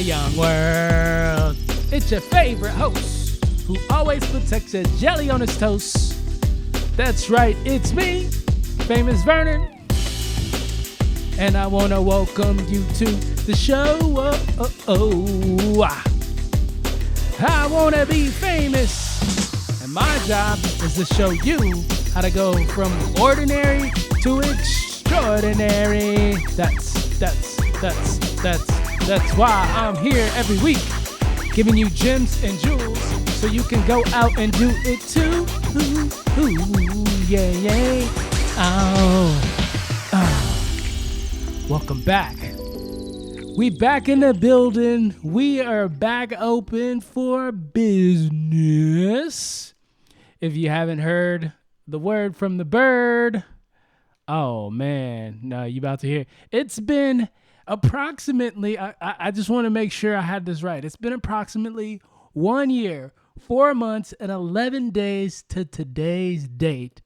young world. It's your favorite host who always puts extra jelly on his toast. That's right, it's me, Famous Vernon. And I want to welcome you to the show. I want to be famous. And my job is to show you how to go from ordinary to extraordinary. That's why I'm here every week, giving you gems and jewels so you can go out and do it too. Yeah. Welcome back. We back in the building. We are back open for business. If you haven't heard the word from the bird, oh man, no, you about to hear. It's been approximately, I just want to make sure I had this right. It's been approximately 1 year, 4 months, and 11 days to today's date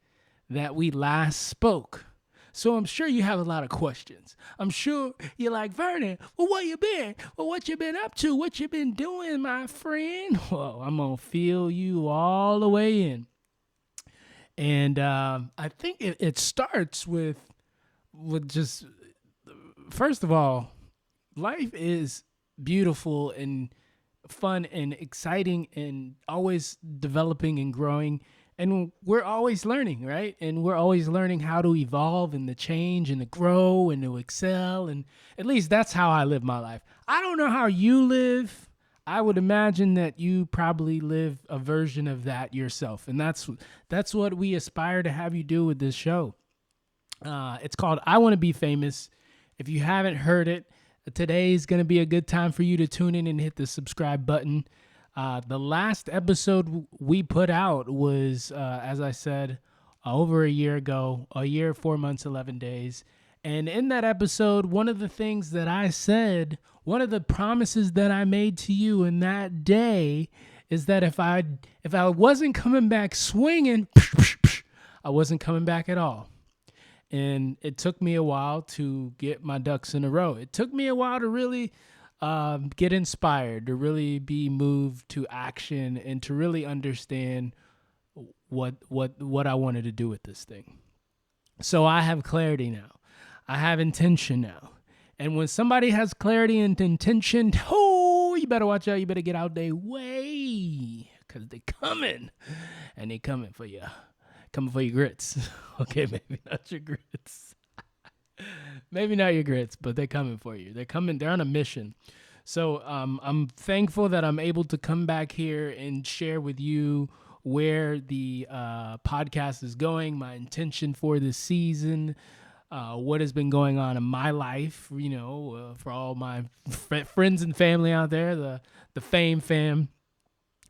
that we last spoke. So I'm sure you have a lot of questions. I'm sure you're like, Vernon, well, what you been? Well, what you been up to? What you been doing, my friend? Well, I'm going to fill you all the way in. And I think it starts with just, first of all, life is beautiful and fun and exciting and always developing and growing. And we're always learning, right? And we're always learning how to evolve and to change and to grow and to excel. And at least that's how I live my life. I don't know how you live. I would imagine that you probably live a version of that yourself. And that's what we aspire to have you do with this show. It's called I Want to Be Famous. If you haven't heard it, today's going to be a good time for you to tune in and hit the subscribe button. The last episode we put out was, as I said, over a year ago, 1 year, 4 months, 11 days. And in that episode, one of the things that I said, one of the promises that I made to you in that day is that if I wasn't coming back swinging, I wasn't coming back at all. And it took me a while to get my ducks in a row. It took me a while to really get inspired, to really be moved to action, and to really understand what I wanted to do with this thing. So I have clarity now. I have intention now. And when somebody has clarity and intention, you better watch out. You better get out their way, because they coming. And they coming for you. Coming for your grits. Okay, maybe not your grits. Maybe not your grits, but they're coming for you. They're on a mission. So I'm thankful that I'm able to come back here and share with you where the podcast is going, my intention for this season, what has been going on in my life, for all my friends and family out there, the Fame fam.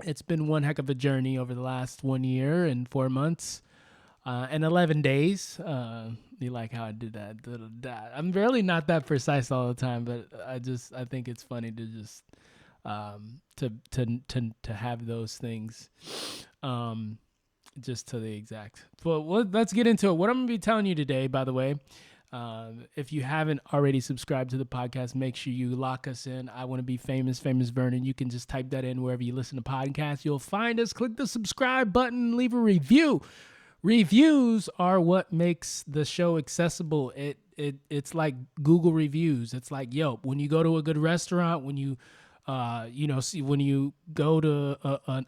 It's been one heck of a journey over the last 1 year and 4 months. And 11 days. You like how I did that? I'm really not that precise all the time, but I think it's funny to just to have those things just to the exact. But let's get into it. What I'm gonna be telling you today, by the way, if you haven't already subscribed to the podcast, make sure you lock us in. I Want to Be Famous Vernon. You can just type that in wherever you listen to podcasts. You'll find us. Click the subscribe button. Leave a review. Reviews are what makes the show accessible. It's like Google reviews. It's like Yelp. When you go to a good restaurant, when you when you go to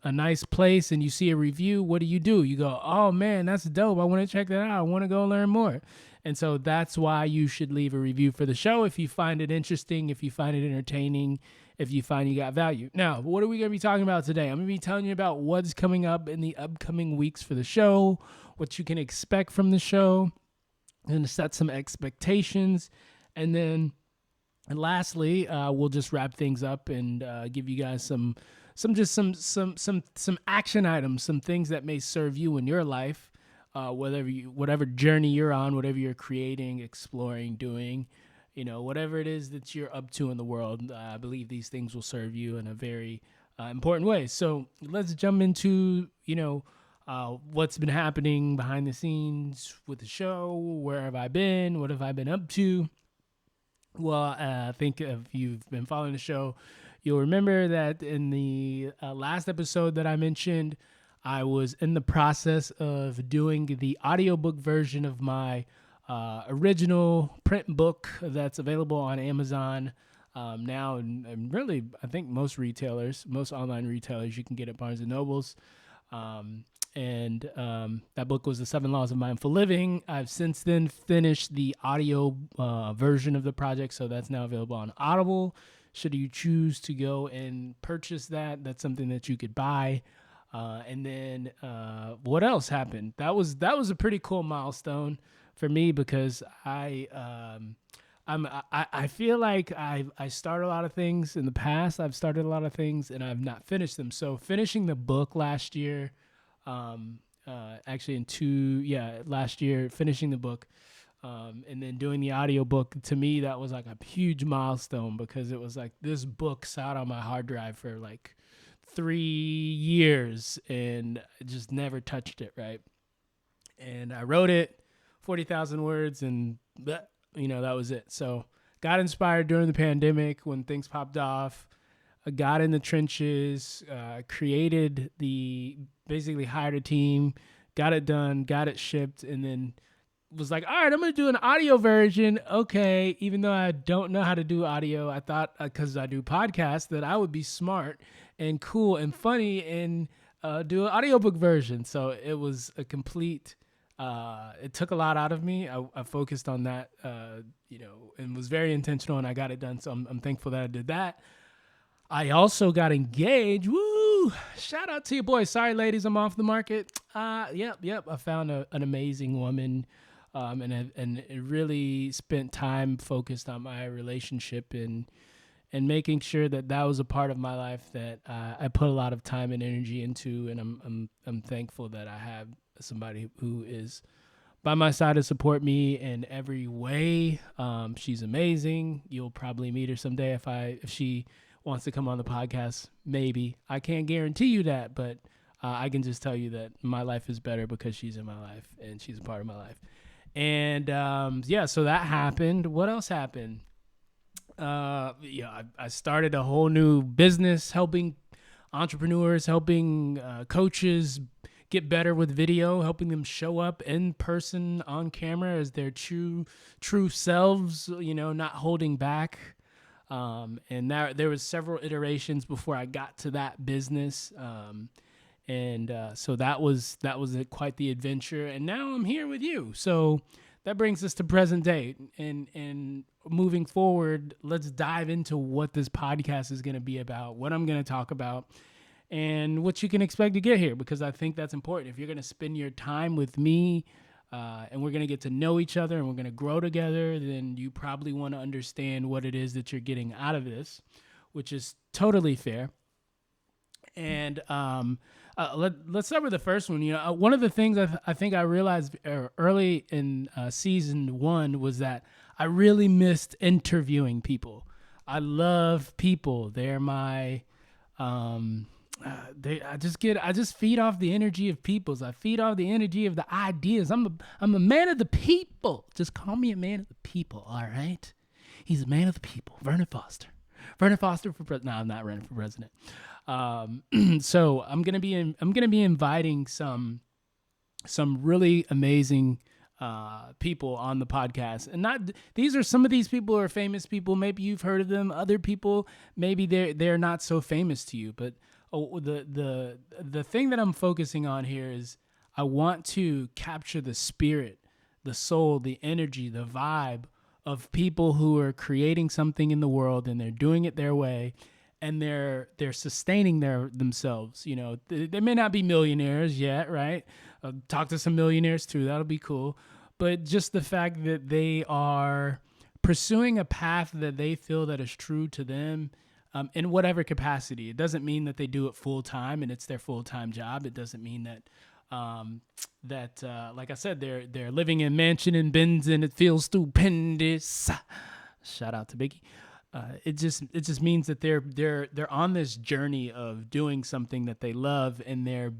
a nice place and you see a review, what do? You go, oh man, that's dope. I want to check that out. I want to go learn more. And so that's why you should leave a review for the show if you find it interesting, if you find it entertaining, if you find you got value. Now, what are we going to be talking about today? I'm going to be telling you about what's coming up in the upcoming weeks for the show, what you can expect from the show, and to set some expectations. And lastly, we'll just wrap things up and give you guys some action items, some things that may serve you in your life, whatever journey you're on, whatever you're creating, exploring, doing. Whatever it is that you're up to in the world, I believe these things will serve you in a very important way. So let's jump into, what's been happening behind the scenes with the show. Where have I been? What have I been up to? Well, I think if you've been following the show, you'll remember that in the last episode that I mentioned, I was in the process of doing the audiobook version of my original print book that's available on Amazon now, and really, I think most online retailers, you can get at Barnes and Nobles. That book was The 7 Laws of Mindful Living. I've since then finished the audio version of the project, so that's now available on Audible. Should you choose to go and purchase that, that's something that you could buy. And then what else happened? That was a pretty cool milestone for me, because I feel like I started a lot of things in the past. I've started a lot of things and I've not finished them. So finishing the book last year, last year, finishing the book, and then doing the audiobook, to me, that was like a huge milestone, because it was like this book sat on my hard drive for like 3 years and I just never touched it, right? And I wrote it, 40,000 words, and that was it. So got inspired during the pandemic when things popped off. I got in the trenches, basically hired a team, got it done, got it shipped, and then was like, all right, I'm going to do an audio version. Okay. Even though I don't know how to do audio, I thought, because I do podcasts, that I would be smart and cool and funny and do an audiobook version. So it was a complete, it took a lot out of me. I focused on that, and was very intentional, and I got it done. So I'm thankful that I did that. I also got engaged. Woo! Shout out to you, boy. Sorry, ladies, I'm off the market. Yep. I found an amazing woman, and it really spent time focused on my relationship and making sure that was a part of my life that I put a lot of time and energy into, and I'm thankful that I have somebody who is by my side to support me in every way. She's amazing. You'll probably meet her someday if she wants to come on the podcast. Maybe. I can't guarantee you that, but I can just tell you that my life is better because she's in my life and she's a part of my life. And so that happened. What else happened? I started a whole new business, helping entrepreneurs, helping coaches get better with video, helping them show up in person on camera as their true selves, not holding back. And there was several iterations before I got to that business. So that was quite the adventure. And now I'm here with you. So that brings us to present day, and moving forward, let's dive into what this podcast is going to be about, what I'm going to talk about, and what you can expect to get here, because I think that's important. If you're going to spend your time with me, and we're going to get to know each other and we're going to grow together, then you probably want to understand what it is that you're getting out of this, which is totally fair. And let's start with the first one. One of the things I think I realized early in season 1 was that I really missed interviewing people. I love people. They're my I just feed off the energy of peoples. I feed off the energy of the ideas. I'm a man of the people. Just call me a man of the people. All right. He's a man of the people. Vernon Foster for president. No, I'm not running for president. So I'm gonna be inviting some really amazing people on the podcast, and these are some of these people are famous people. Maybe you've heard of them. Other people, maybe they're not so famous to you. But the thing that I'm focusing on here is I want to capture the spirit, the soul, the energy, the vibe of people who are creating something in the world, and they're doing it their way, and they're sustaining themselves. They may not be millionaires yet, right? Talk to some millionaires too. That'll be cool. But just the fact that they are pursuing a path that they feel that is true to them, in whatever capacity. It doesn't mean that they do it full time and it's their full time job. It doesn't mean that like I said, they're living in mansion and Benz and it feels stupendous. Shout out to Biggie. It just means that they're on this journey of doing something that they love, and they're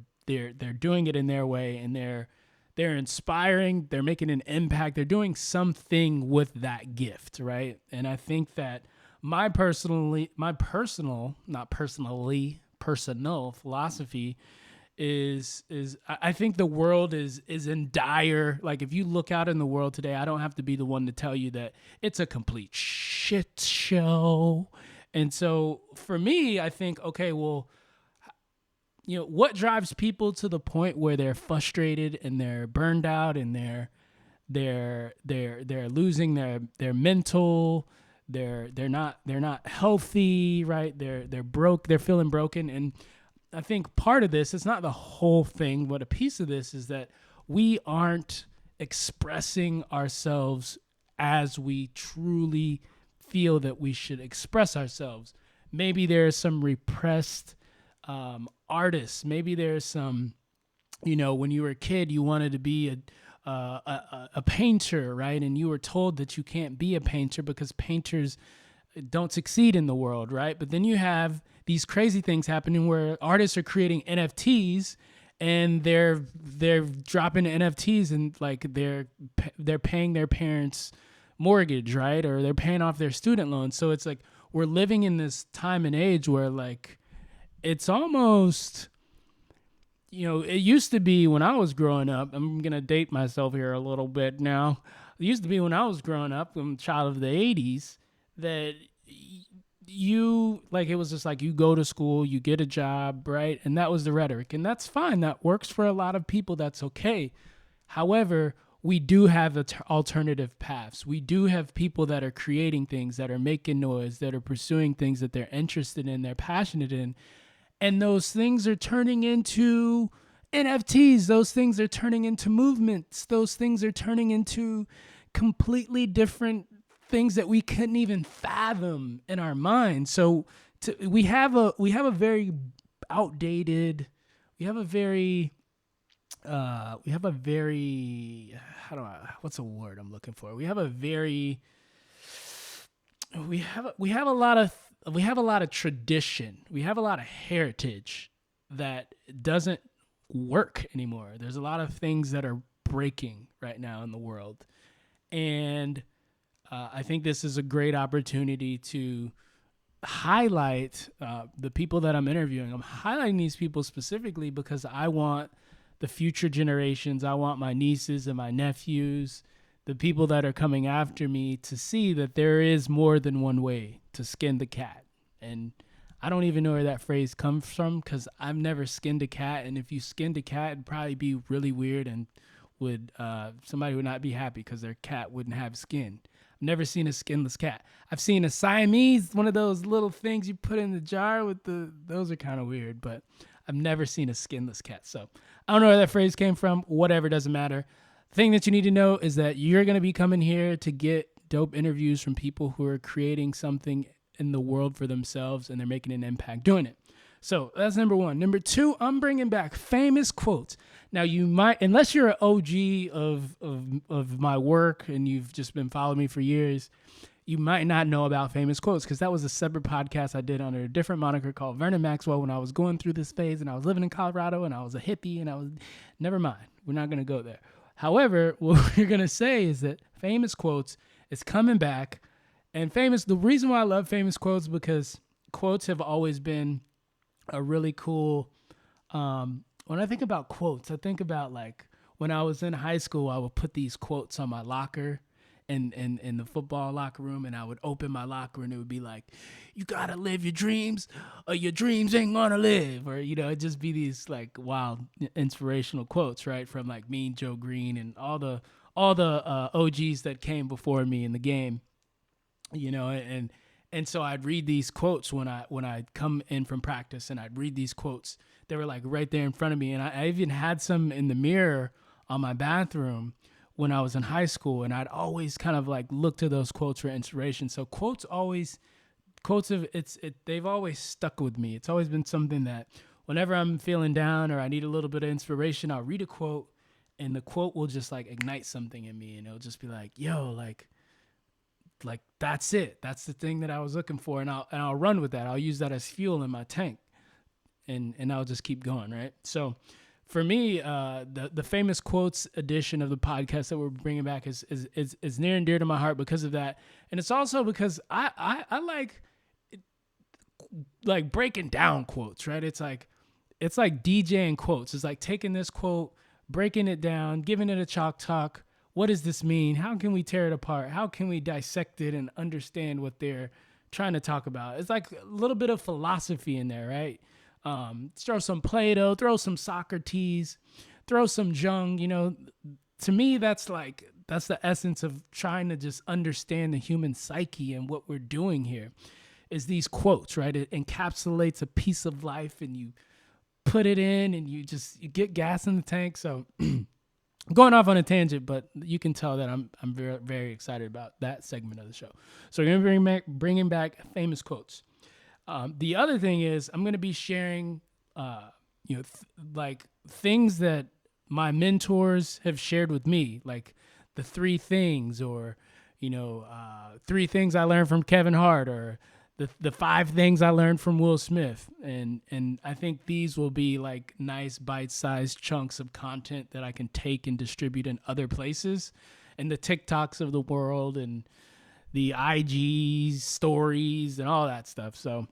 doing it in their way, and they're inspiring, they're making an impact, they're doing something with that gift, right? And I think that my personal philosophy is I think the world is in dire, like, if you look out in the world today, I don't have to be the one to tell you that it's a complete shit show. And so for me, I think, okay, well, what drives people to the point where they're frustrated and they're burned out and they're losing their mental, they're not healthy, right? They're broke, they're feeling broken. And I think part of this, it's not the whole thing, but a piece of this is that we aren't expressing ourselves as we truly feel that we should express ourselves. Maybe there's some repressed artists. Maybe there's some, when you were a kid, you wanted to be a painter, right? And you were told that you can't be a painter because painters don't succeed in the world, right? But then you have these crazy things happening where artists are creating NFTs and they're dropping NFTs and like they're paying their parents' mortgage, right? Or they're paying off their student loans. So it's like we're living in this time and age where like it's almost, it used to be when I was growing up. I'm going to date myself here a little bit now. It used to be when I was growing up, I'm a child of the 80s, that you, like, it was just like you go to school, you get a job, right? And that was the rhetoric. And that's fine. That works for a lot of people. That's okay. However, we do have alternative paths. We do have people that are creating things, that are making noise, that are pursuing things that they're interested in, they're passionate in. And those things are turning into NFTs. Those things are turning into movements. Those things are turning into completely different things that we couldn't even fathom in our minds. So we have a very outdated, we have a very what's a word I'm looking for? We have a lot of tradition. We have a lot of heritage that doesn't work anymore. There's a lot of things that are breaking right now in the world. And I think this is a great opportunity to highlight the people that I'm interviewing. I'm highlighting these people specifically because I want the future generations, I want my nieces and my nephews, the people that are coming after me, to see that there is more than one way to skin the cat. And I don't even know where that phrase comes from because I've never skinned a cat. And if you skinned a cat, it'd probably be really weird and somebody would not be happy because their cat wouldn't have skin. I've never seen a skinless cat. I've seen a Siamese, one of those little things you put in the jar with those are kind of weird, but I've never seen a skinless cat. So I don't know where that phrase came from. Whatever, doesn't matter. The thing that you need to know is that you're going to be coming here to get dope interviews from people who are creating something in the world for themselves and they're making an impact doing it. So that's number one. Number two, I'm bringing back famous quotes. Now you might, unless you're an OG of my work and you've just been following me for years, you might not know about famous quotes because that was a separate podcast I did under a different moniker called Vernon Maxwell when I was going through this phase and I was living in Colorado and I was a hippie and never mind. We're not going to go there. However, what we're going to say is that famous quotes is coming back. And the reason why I love famous quotes is because quotes have always been a really cool, when I think about quotes, I think about like when I was in high school, I would put these quotes on my locker in the football locker room, and I would open my locker and it would be like, you gotta live your dreams or your dreams ain't gonna live. Or, it'd just be these like wild inspirational quotes, right? From like Mean Joe Green and all the OGs that came before me in the game, and so I'd read these quotes when I'd come in from practice, and I'd read these quotes. They were like right there in front of me. And I even had some in the mirror on my bathroom when I was in high school. And I'd always kind of like look to those quotes for inspiration. So they've always stuck with me. It's always been something that whenever I'm feeling down or I need a little bit of inspiration, I'll read a quote and the quote will just like ignite something in me. And it'll just be like, yo, like that's it. That's the thing that I was looking for. And I'll run with that. I'll use that as fuel in my tank. And I'll just keep going, right? So for me, the famous quotes edition of the podcast that we're bringing back is near and dear to my heart because of that, and it's also because I like breaking down quotes, right? It's like DJing quotes. It's like taking this quote, breaking it down, giving it a chalk talk. What does this mean? How can we tear it apart? How can we dissect it and understand what they're trying to talk about? It's like a little bit of philosophy in there, right? Throw some Plato, throw some Socrates, throw some Jung. To me, that's the essence of trying to just understand the human psyche and what we're doing here is these quotes, right? It encapsulates a piece of life and you put it in and you get gas in the tank. So going off on a tangent, but you can tell that I'm very, very excited about that segment of the show. So we're going to be bringing back famous quotes. The other thing is I'm going to be sharing, like things that my mentors have shared with me, like the 3 things, or 3 things I learned from Kevin Hart, or the 5 things I learned from Will Smith. And I think these will be like nice bite-sized chunks of content that I can take and distribute in other places, and the TikToks of the world and the IG stories and all that stuff. So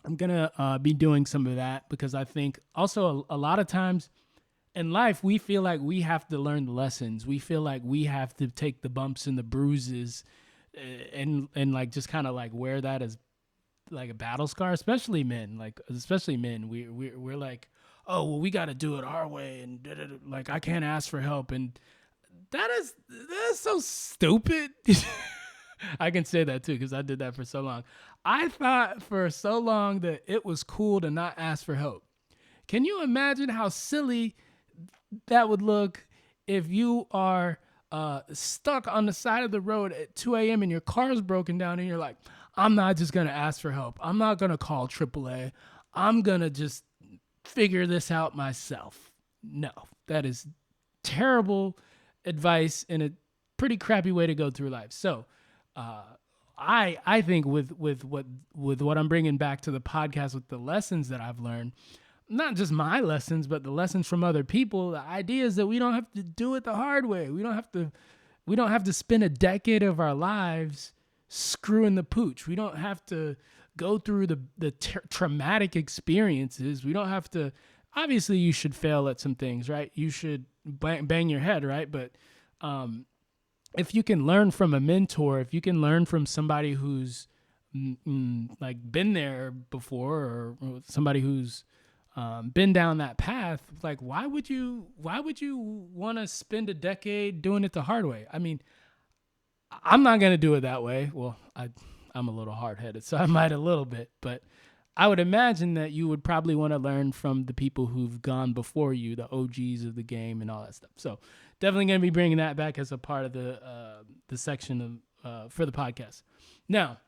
I'm going to be doing some of that because I think also a lot of times in life, we feel like we have to learn the lessons. We feel like we have to take the bumps and the bruises and like just kind of like wear that as like a battle scar, especially men. We're like, oh, well, we got to do it our way, and like I can't ask for help, and that is so stupid. I can say that too because I did that for so long. I thought for so long that it was cool to not ask for help. Can you imagine how silly that would look if you are stuck on the side of the road at 2 a.m. and your car's broken down and you're like, I'm not just going to ask for help. I'm not going to call AAA. I'm going to just figure this out myself. No, that is terrible advice and a pretty crappy way to go through life. So I think with what I'm bringing back to the podcast, with the lessons that I've learned, not just my lessons, but the lessons from other people, the idea is that we don't have to do it the hard way. We don't have to spend a decade of our lives screwing the pooch. We don't have to go through the traumatic experiences. We don't have to, obviously you should fail at some things, right? You should bang your head, right? But if you can learn from a mentor, if you can learn from somebody who's like been there before, or somebody who's been down that path, like why would you want to spend a decade doing it the hard way? I mean, I'm not going to do it that way. Well, I'm a little hard-headed, so I might a little bit, but I would imagine that you would probably want to learn from the people who've gone before you, the OGs of the game and all that stuff. So definitely going to be bringing that back as a part of the section of for the podcast. Now,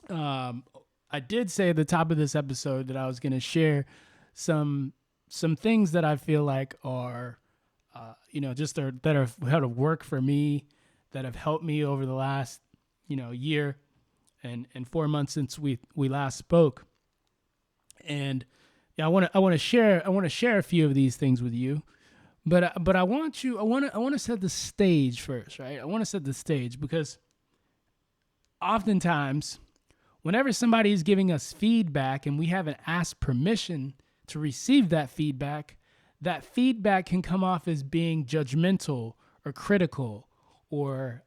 I did say at the top of this episode that I was going to share some things that I feel like are, that have worked for me, that have helped me over the last, year and 4 months since we last spoke. And yeah, I want to share a few of these things with you, but I want to set the stage first, right? I want to set the stage because oftentimes whenever somebody is giving us feedback and we haven't asked permission to receive that feedback can come off as being judgmental or critical, or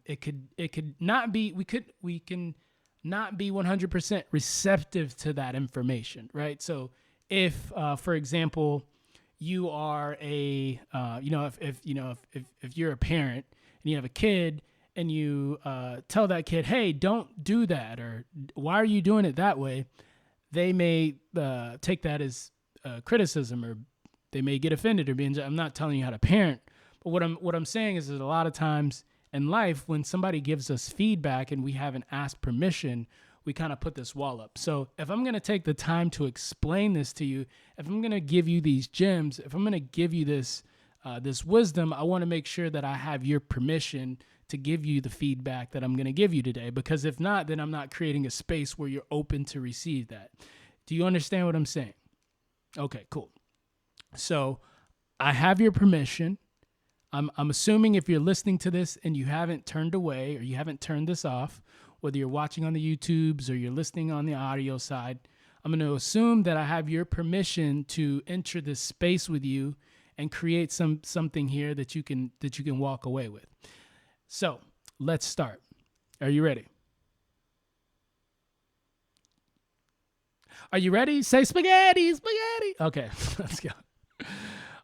it could not be. We can not be 100% receptive to that information, right? So if, for example, you are if you're a parent and you have a kid and you tell that kid, hey, don't do that, or why are you doing it that way? They may take that as criticism, or they may get offended or I'm not telling you how to parent, but what I'm saying is that a lot of times in life, when somebody gives us feedback and we haven't asked permission, we kind of put this wall up. So if I'm going to take the time to explain this to you, if I'm going to give you these gems, if I'm going to give you this wisdom, I want to make sure that I have your permission to give you the feedback that I'm going to give you today, because if not, then I'm not creating a space where you're open to receive that. Do you understand what I'm saying? Okay, cool. So I have your permission. I'm assuming if you're listening to this and you haven't turned away or you haven't turned this off, whether you're watching on the YouTubes or you're listening on the audio side, I'm going to assume that I have your permission to enter this space with you and create something here that you can walk away with. So let's start. Are you ready? Are you ready? Say spaghetti, spaghetti. Okay, let's go.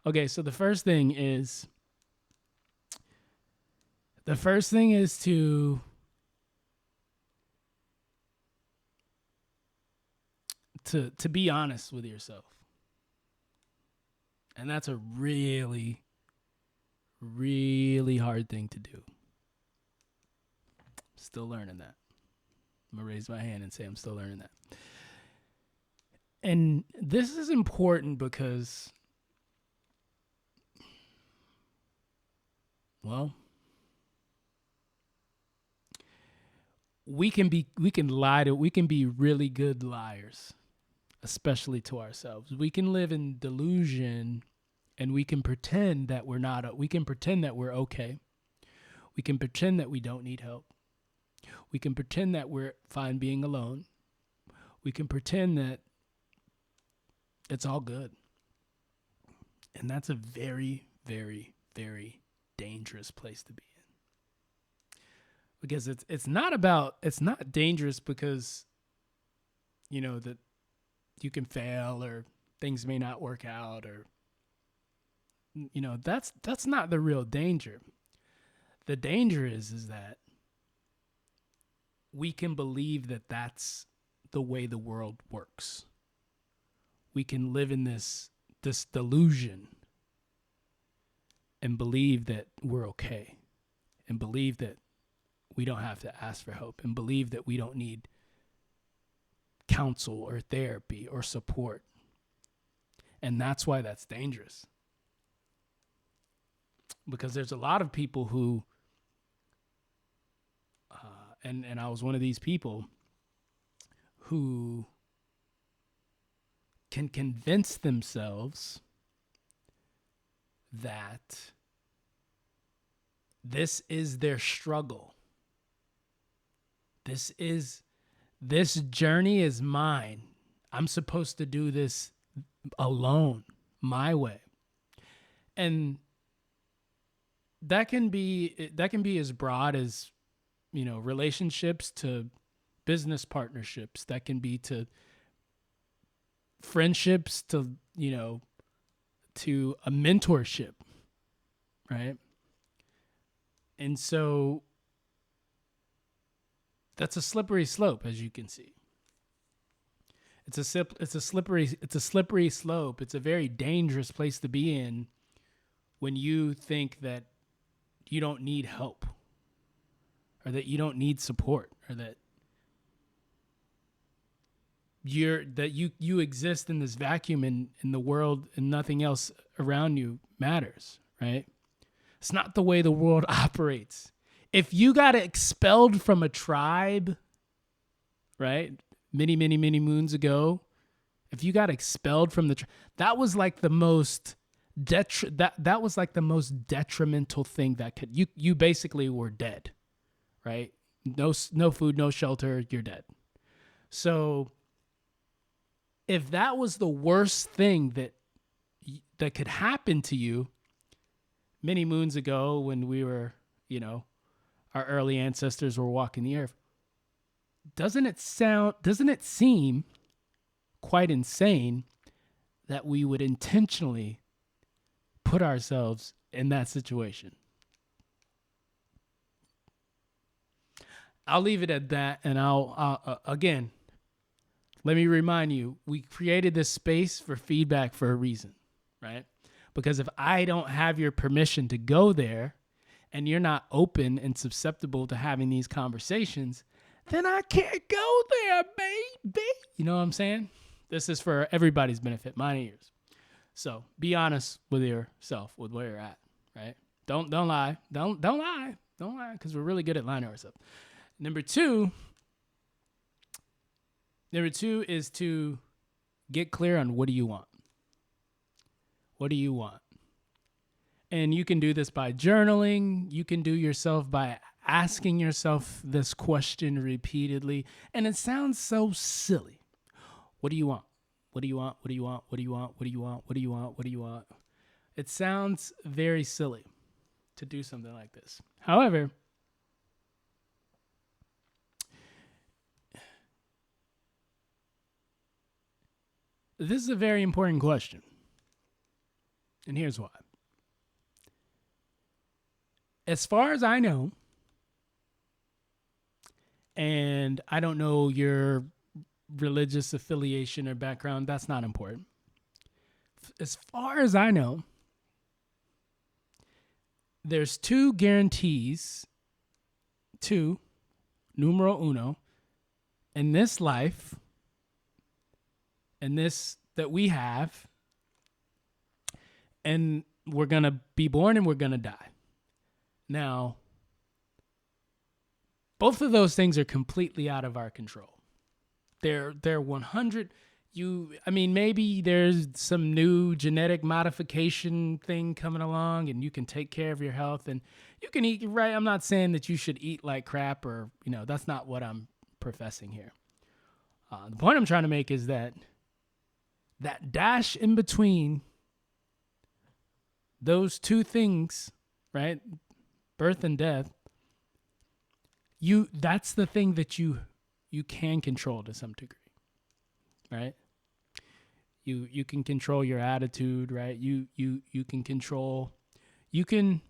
Okay, so the first thing is to be honest with yourself. And that's a really, really hard thing to do. Still learning that. I'm going to raise my hand and say I'm still learning that. And this is important because, well, we can be really good liars, especially to ourselves. We can live in delusion and we can pretend that we can pretend that we're okay. We can pretend that we don't need help. We can pretend that we're fine being alone. We can pretend that it's all good. And that's a very, very, very dangerous place to be in. Because it's not dangerous because, that you can fail or things may not work out or, that's not the real danger. The danger is that we can believe that that's the way the world works. We can live in this delusion and believe that we're okay and believe that we don't have to ask for help and believe that we don't need counsel or therapy or support. And that's why that's dangerous. Because there's a lot of people who, and I was one of these people who can convince themselves that this is their struggle. This journey is mine. I'm supposed to do this alone, my way. And that can be as broad as, relationships to business partnerships. That can be to friendships to, to a mentorship, right? And so that's a slippery slope, as you can see. It's a slippery slope. It's a very dangerous place to be in when you think that you don't need help or that you don't need support or that you exist in this vacuum in the world and nothing else around you matters, right? It's not the way the world operates. If you got expelled from a tribe, right, many, many, many moons ago, if you got expelled from the tribe, that was like the most that was like the most detrimental thing that could you basically were dead, right? No food, no shelter, you're dead. So if that was the worst thing that could happen to you many moons ago when we were, our early ancestors were walking the earth, doesn't it seem quite insane that we would intentionally put ourselves in that situation? I'll leave it at that. And I'll again, let me remind you, we created this space for feedback for a reason, right? Because if I don't have your permission to go there and you're not open and susceptible to having these conversations, then I can't go there, baby. You know what I'm saying? This is for everybody's benefit, mine and yours. So be honest with yourself, with where you're at, right? Don't lie. Don't lie. Don't lie, because we're really good at lying to ourselves. Number two is to get clear on what do you want. What do you want? And you can do this by journaling. You can do yourself by asking yourself this question repeatedly. And it sounds so silly. What do you want? What do you want? What do you want? What do you want? What do you want? What do you want? What do you want? It sounds very silly to do something like this. However, this is a very important question. And here's why. As far as I know, and I don't know your religious affiliation or background, that's not important. As far as I know, there's two guarantees, two, numero uno, in this life, and this that we have, and we're going to be born and we're going to die. Now, both of those things are completely out of our control. They're 100. Maybe there's some new genetic modification thing coming along and you can take care of your health and you can eat right. I'm not saying that you should eat like crap or, that's not what I'm professing here. The point I'm trying to make is that dash in between those two things, right? Birth and death, that's the thing that you can control to some degree, right? You can control your attitude, right? You can control, you can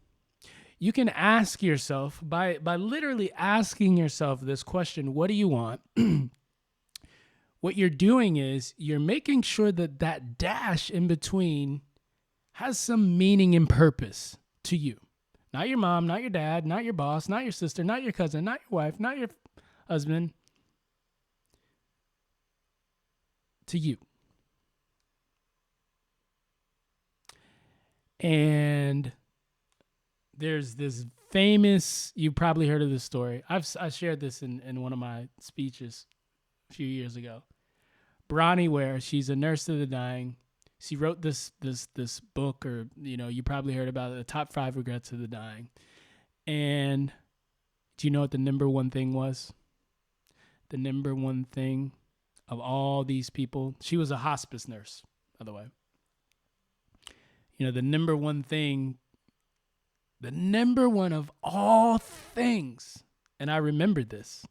ask yourself by literally asking yourself this question, what do you want? What you're doing is you're making sure that dash in between has some meaning and purpose to you. Not your mom, not your dad, not your boss, not your sister, not your cousin, not your wife, not your husband. To you. And there's this famous, you probably heard of this story. I shared this in one of my speeches a few years ago. Bronnie Ware, she's a nurse to the dying. She wrote this book, or you probably heard about it, the top 5 regrets of the dying. And do you know what the number one thing was? The number one thing of all these people, she was a hospice nurse, by the way. The number one thing, the number one of all things, and I remembered this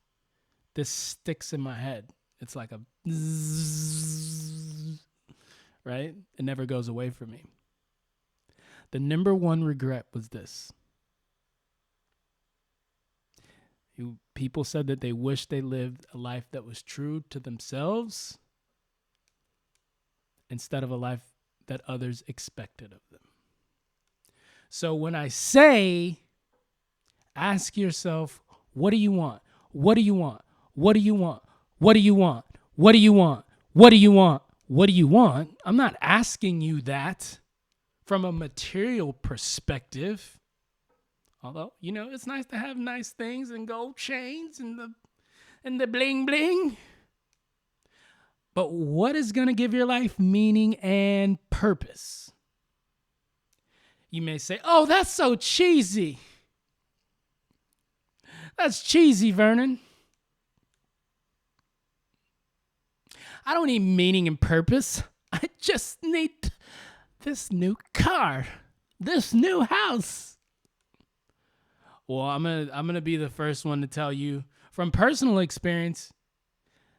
sticks in my head. It's like a zzz, right? It never goes away from me. The number one regret was this. People said that they wished they lived a life that was true to themselves instead of a life that others expected of them. So when I say, ask yourself, what do you want? What do you want? What do you want? What do you want? What do you want? What do you want? What do you want? I'm not asking you that from a material perspective. Although, it's nice to have nice things and gold chains and the bling bling. But what is going to give your life meaning and purpose? You may say, oh, that's so cheesy. That's cheesy, Vernon. I don't need meaning and purpose. I just need this new car, this new house. Well, I'm gonna be the first one to tell you from personal experience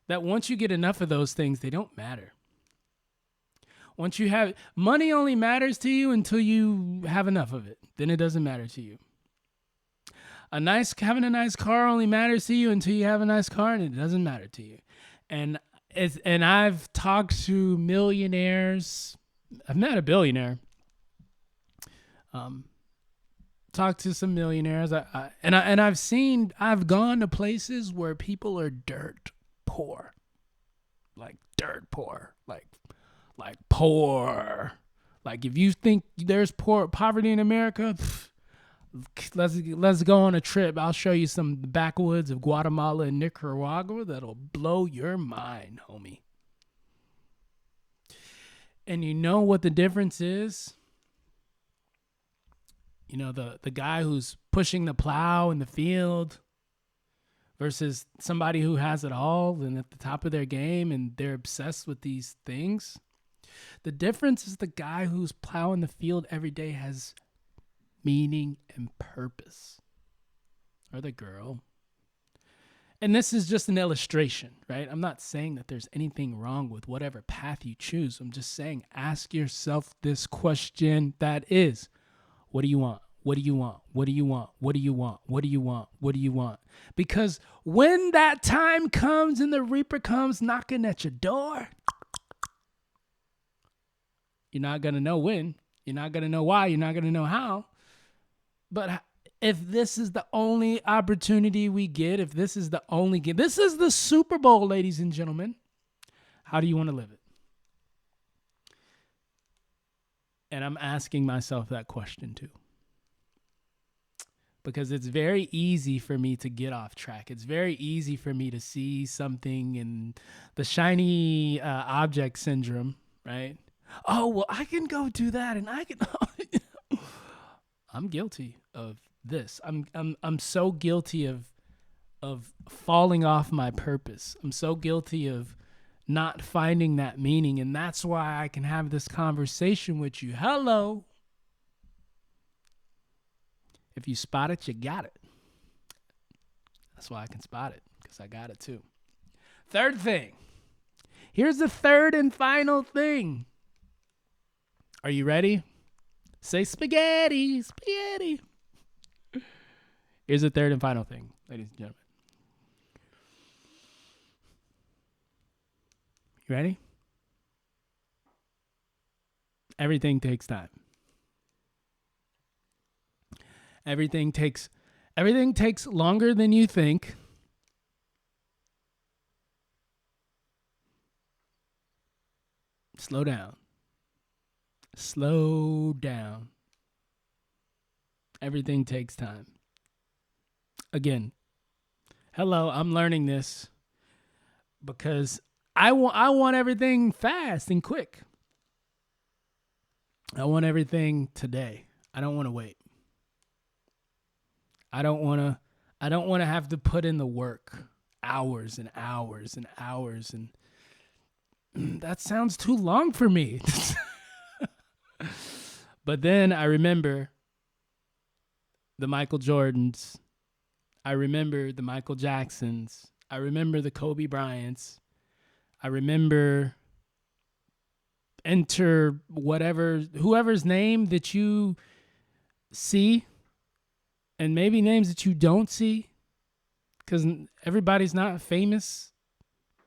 that once you get enough of those things, they don't matter. Once you have money, only matters to you until you have enough of it. Then it doesn't matter to you. Having a nice car only matters to you until you have a nice car, and it doesn't matter to you. And I've talked to millionaires. I've met a billionaire. Talked to some millionaires. I've gone to places where people are dirt poor, like dirt poor, like poor. Like if you think there's poverty in America, let's go on a trip. I'll show you some backwoods of Guatemala and Nicaragua that'll blow your mind, homie. And you know what the difference is? You know, the guy who's pushing the plow in the field versus somebody who has it all and at the top of their game and they're obsessed with these things. The difference is the guy who's plowing the field every day has meaning and purpose. Or the girl. And this is just an illustration, right? I'm not saying that there's anything wrong with whatever path you choose. I'm just saying, ask yourself this question that is, what do you want? What do you want? What do you want? What do you want? What do you want? What do you want? Because when that time comes and the Reaper comes knocking at your door, you're not going to know when. You're not going to know why. You're not going to know how. But if this is the only opportunity we get, if this is the only game, this is the Super Bowl, ladies and gentlemen. How do you want to live it? And I'm asking myself that question too. Because it's very easy for me to get off track. It's very easy for me to see something in the shiny object syndrome, right? Oh, well, I can go do that, and I can. I'm guilty of this. I'm so guilty of falling off my purpose. I'm so guilty of not finding that meaning, and that's why I can have this conversation with you. Hello. If you spot it, you got it. That's why I can spot it, because I got it too. Third thing. Here's the third and final thing. Are you ready? Say spaghetti, spaghetti. Here's the third and final thing, ladies and gentlemen. You ready? Everything takes time. Everything takes longer than you think. Slow down. Slow down. Everything takes time. Again, hello, I'm learning this because I want everything fast and quick. I want everything today. I don't want to wait. I don't want to have to put in the work, hours and hours and hours, and that sounds too long for me. But then I remember the Michael Jordans. I remember the Michael Jacksons. I remember the Kobe Bryants. I remember whoever's name that you see, and maybe names that you don't see, because everybody's not famous.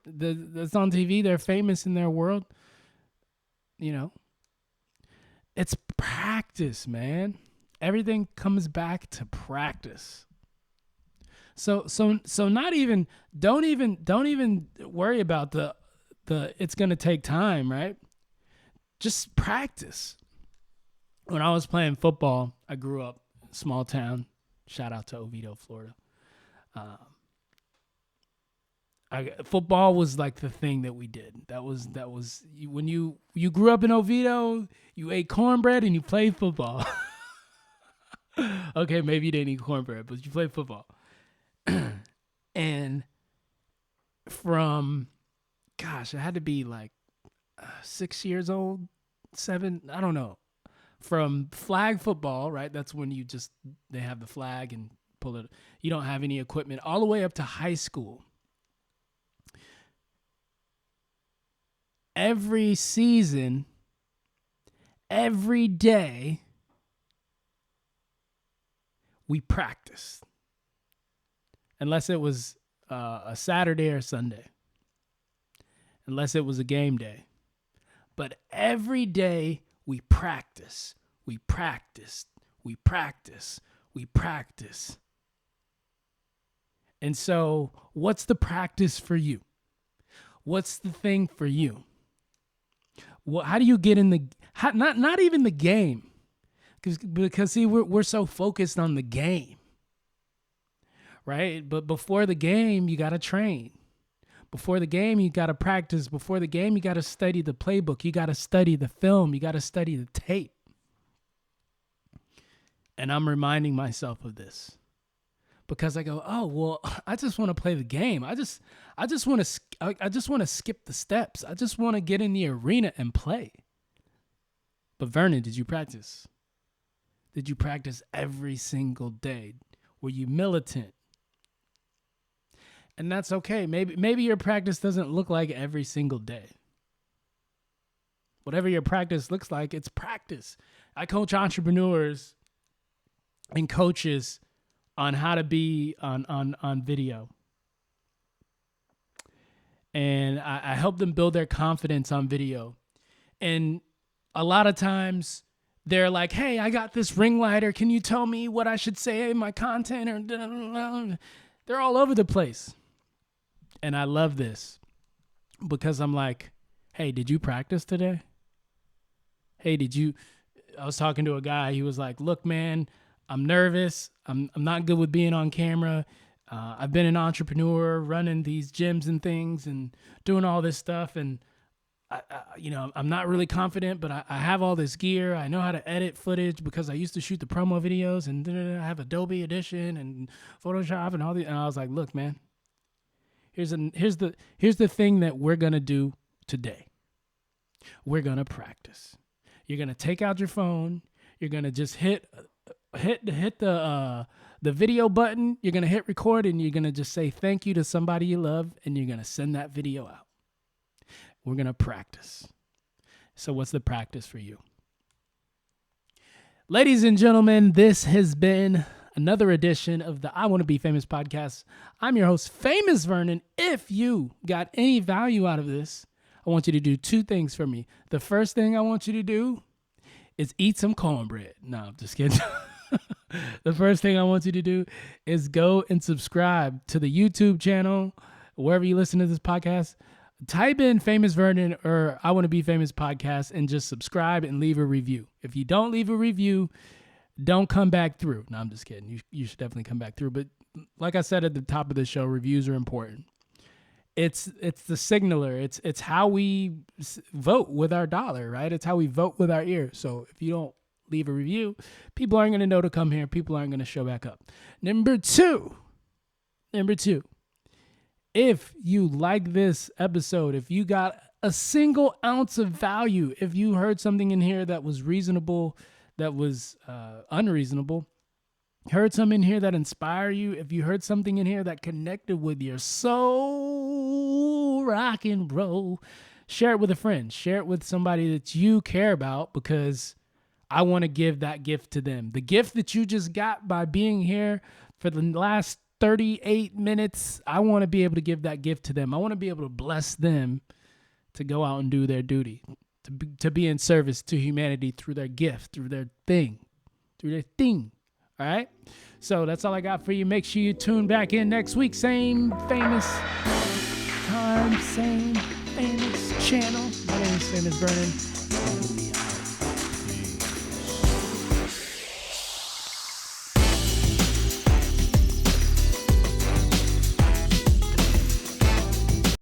That's on TV. They're famous in their world. You know, it's practice, man. Everything comes back to practice. So not even, don't even worry about the it's going to take time, right? Just practice. When I was playing football, I grew up in a small town. Shout out to Oviedo, Florida. Football was like the thing that we did. That was when you grew up in Oviedo, you ate cornbread and you played football. Okay, maybe you didn't eat cornbread, but you played football. And from, gosh, I had to be like 6 years old, 7, I don't know. From flag football, right? That's when they have the flag and pull it. You don't have any equipment, all the way up to high school. Every season, every day, we practiced. Unless it was a Saturday or Sunday. Unless it was a game day. But every day we practice. We practiced. We practice. We practice. And so, what's the practice for you? What's the thing for you? Well, how do you get in not even the game? Because see, we're so focused on the game. Right? But before the game, you got to train. Before the game, you got to practice. Before the game, you got to study the playbook. You got to study the film. You got to study the tape. And I'm reminding myself of this because I go, oh, well, I just want to play the game. I just want to skip the steps. I just want to get in the arena and play. But Vernon, did you practice? Did you practice every single day? Were you militant? And that's okay. Maybe your practice doesn't look like every single day. Whatever your practice looks like, it's practice. I coach entrepreneurs and coaches on how to be on video. And I help them build their confidence on video. And a lot of times they're like, hey, I got this ring lighter. Can you tell me what I should say in my content? Or they're all over the place. And I love this because I'm like, hey, did you practice today? Hey, I was talking to a guy. He was like, look, man, I'm nervous. I'm not good with being on camera. I've been an entrepreneur running these gyms and things and doing all this stuff. And I'm not really confident, but I have all this gear. I know how to edit footage because I used to shoot the promo videos, and I have Adobe Audition and Photoshop and all the. And I was like, look, man, here's the thing that we're gonna do today. We're gonna practice. You're gonna take out your phone. You're gonna just hit the video button. You're gonna hit record, and you're gonna just say thank you to somebody you love, and you're gonna send that video out. We're going to practice. So what's the practice for you? Ladies and gentlemen, this has been another edition of the I Want to Be Famous podcast. I'm your host, Famous Vernon. If you got any value out of this, I want you to do two things for me. The first thing I want you to do is eat some cornbread. No, I'm just kidding. The first thing I want you to do is go and subscribe to the YouTube channel, wherever you listen to this podcast. Type in Famous Vernon or I Want to Be Famous podcast and just subscribe and leave a review. If you don't leave a review, don't come back through. No, I'm just kidding. You should definitely come back through. But like I said at the top of the show, reviews are important. It's the signaler. It's how we vote with our dollar, right? It's how we vote with our ear. So if you don't leave a review, people aren't going to know to come here. People aren't going to show back up. Number two. If you like this episode, if you got a single ounce of value, if you heard something in here that was reasonable, that was unreasonable, heard something in here that inspired you, if you heard something in here that connected with your soul, rock and roll, share it with a friend. Share it with somebody that you care about because I want to give that gift to them. The gift that you just got by being here for the last 38 minutes, I want to be able to give that gift to them. I want to be able to bless them to go out and do their duty, to be in service to humanity through their gift, through their thing. All right? So that's all I got for you. Make sure you tune back in next week. Same famous time, same famous channel. My name is Famous Vernon, and we out.